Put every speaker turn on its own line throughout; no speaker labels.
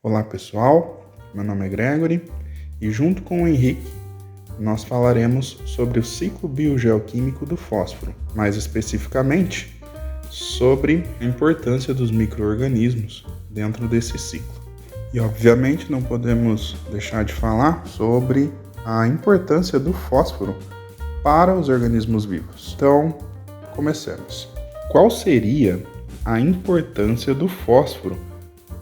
Olá pessoal, meu nome é Gregory e junto com o Henrique nós falaremos sobre o ciclo biogeoquímico do fósforo, mais especificamente sobre a importância dos micro-organismos dentro desse ciclo. E obviamente não podemos deixar de falar sobre a importância do fósforo para os organismos vivos. Então, comecemos. Qual seria a importância do fósforo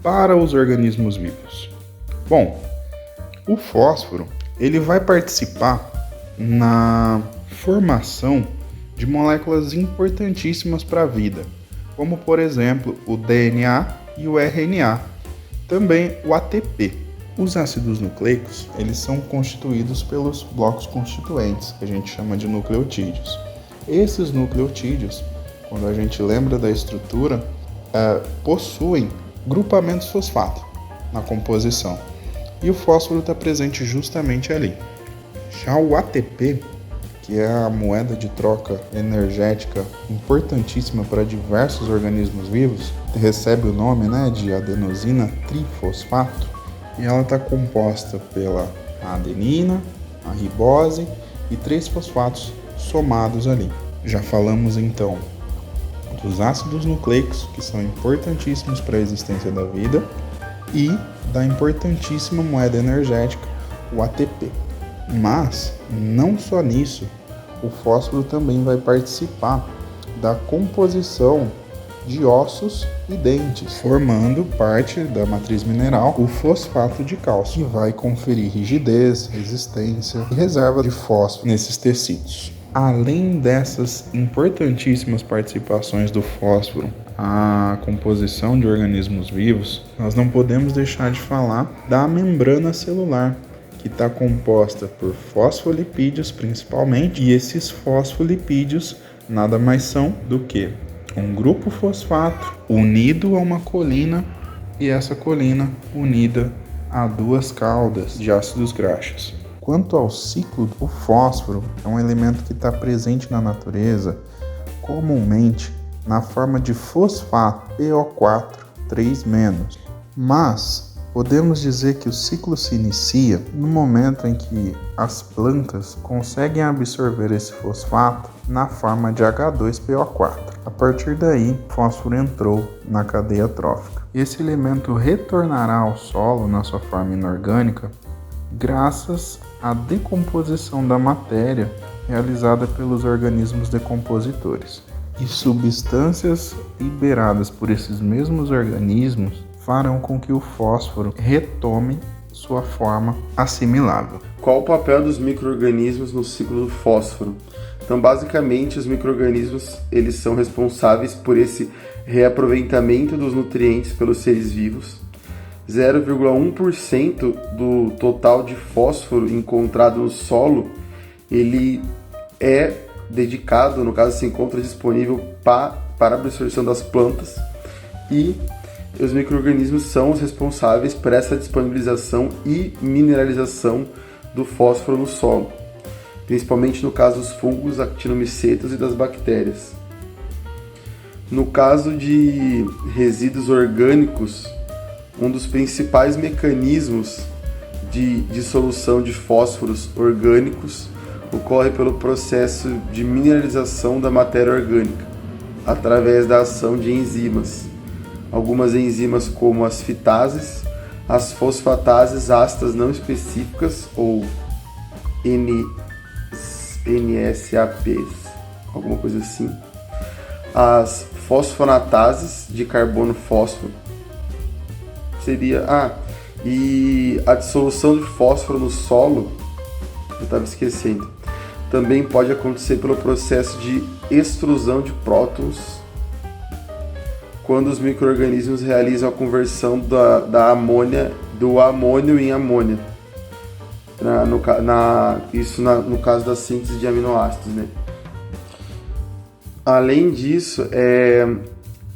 para os organismos vivos? Bom, o fósforo ele vai participar na formação de moléculas importantíssimas para a vida, como por exemplo o DNA e o RNA, também o ATP. Os ácidos nucleicos eles são constituídos pelos blocos constituintes, que a gente chama de nucleotídeos. Esses nucleotídeos, quando a gente lembra da estrutura, possuem grupamentos fosfato na composição. E o fósforo está presente justamente ali. Já o ATP, que é a moeda de troca energética importantíssima para diversos organismos vivos, recebe o nome de adenosina trifosfato, e ela está composta pela adenina, a ribose e 3 fosfatos somados ali. Já falamos então dos ácidos nucleicos, que são importantíssimos para a existência da vida, e da importantíssima moeda energética, o ATP. Mas, não só nisso, o fósforo também vai participar da composição de ossos e dentes, formando parte da matriz mineral, o fosfato de cálcio, que vai conferir rigidez, resistência e reserva de fósforo nesses tecidos. Além dessas importantíssimas participações do fósforo à composição de organismos vivos, nós não podemos deixar de falar da membrana celular, que está composta por fosfolipídios principalmente, e esses fosfolipídios nada mais são do que um grupo fosfato unido a uma colina, e essa colina unida a 2 caudas de ácidos graxos. Quanto ao ciclo, o fósforo é um elemento que está presente na natureza comumente na forma de fosfato PO4 3-, mas podemos dizer que o ciclo se inicia no momento em que as plantas conseguem absorver esse fosfato na forma de H2PO4. A partir daí, o fósforo entrou na cadeia trófica. Esse elemento retornará ao solo na sua forma inorgânica graças à decomposição da matéria realizada pelos organismos decompositores. E substâncias liberadas por esses mesmos organismos farão com que o fósforo retome sua forma assimilável.
Qual o papel dos micro-organismos no ciclo do fósforo? Então, basicamente, os micro-organismos eles são responsáveis por esse reaproveitamento dos nutrientes pelos seres vivos. 0,1% do total de fósforo encontrado no solo, ele é dedicado, no caso se encontra disponível para a absorção das plantas, e os micro-organismos são os responsáveis por essa disponibilização e mineralização do fósforo no solo, principalmente no caso dos fungos, actinomicetos e das bactérias. No caso de resíduos orgânicos, um dos principais mecanismos de dissolução de fósforos orgânicos ocorre pelo processo de mineralização da matéria orgânica, através da ação de enzimas. Algumas enzimas como as fitases, as fosfatases ácidas não específicas, ou NSAPs, alguma coisa assim, as fosfonatases de carbono-fósforo, e a dissolução de fósforo no solo, eu estava esquecendo, também pode acontecer pelo processo de extrusão de prótons, quando os micro-organismos realizam a conversão do amônio em amônia. No caso da síntese de aminoácidos, Além disso,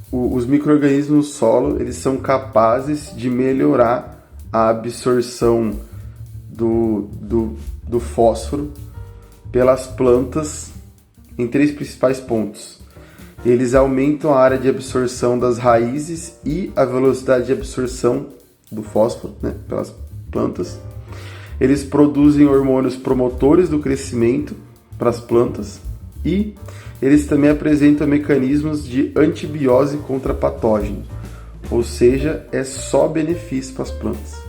os micro-organismos no solo eles são capazes de melhorar a absorção do fósforo pelas plantas em 3 principais pontos. Eles aumentam a área de absorção das raízes e a velocidade de absorção do fósforo, né, pelas plantas. Eles produzem hormônios promotores do crescimento para as plantas e eles também apresentam mecanismos de antibiose contra patógenos, ou seja, é só benefício para as plantas.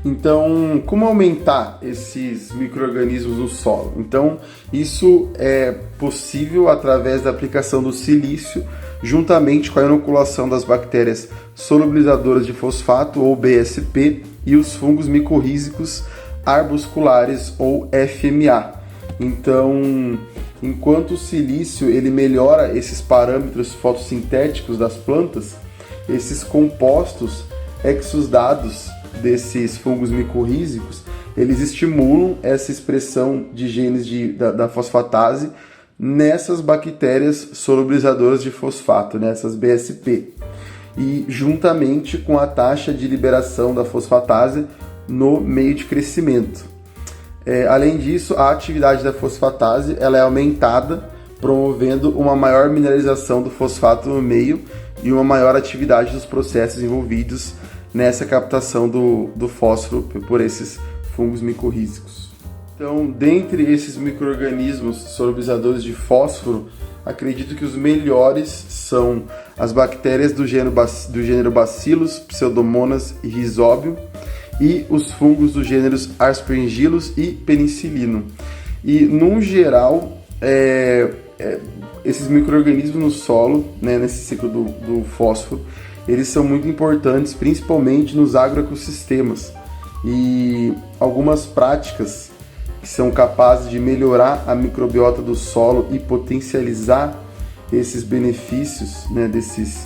Então, como aumentar esses micro-organismos no solo? Então, isso é possível através da aplicação do silício, juntamente com a inoculação das bactérias solubilizadoras de fosfato, ou BSP, e os fungos micorrízicos arbusculares, ou FMA. Então, enquanto o silício ele melhora esses parâmetros fotossintéticos das plantas, esses compostos exudados desses fungos micorrízicos, eles estimulam essa expressão de genes da fosfatase nessas bactérias solubilizadoras de fosfato, nessas BSP, e juntamente com a taxa de liberação da fosfatase no meio de crescimento. Além disso, a atividade da fosfatase ela é aumentada, promovendo uma maior mineralização do fosfato no meio e uma maior atividade dos processos envolvidos nessa captação do fósforo por esses fungos micorrízicos. Então, dentre esses micro-organismos solubilizadores de fósforo, acredito que os melhores são as bactérias do gênero Bacillus, Pseudomonas e Rhizóbio, e os fungos dos gêneros Aspergillus e Penicillium. E, no geral, esses micro-organismos no solo, né, nesse ciclo do fósforo, eles são muito importantes, principalmente nos agroecossistemas. E algumas práticas que são capazes de melhorar a microbiota do solo e potencializar esses benefícios, né, desses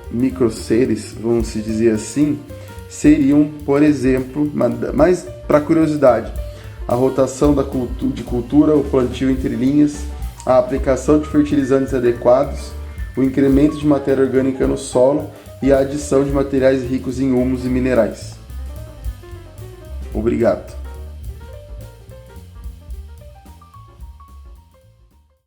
microseres, vamos se dizer assim, seriam, por exemplo, mas para curiosidade, a rotação de cultura, o plantio entre linhas, a aplicação de fertilizantes adequados, o incremento de matéria orgânica no solo e a adição de materiais ricos em humus e minerais. Obrigado.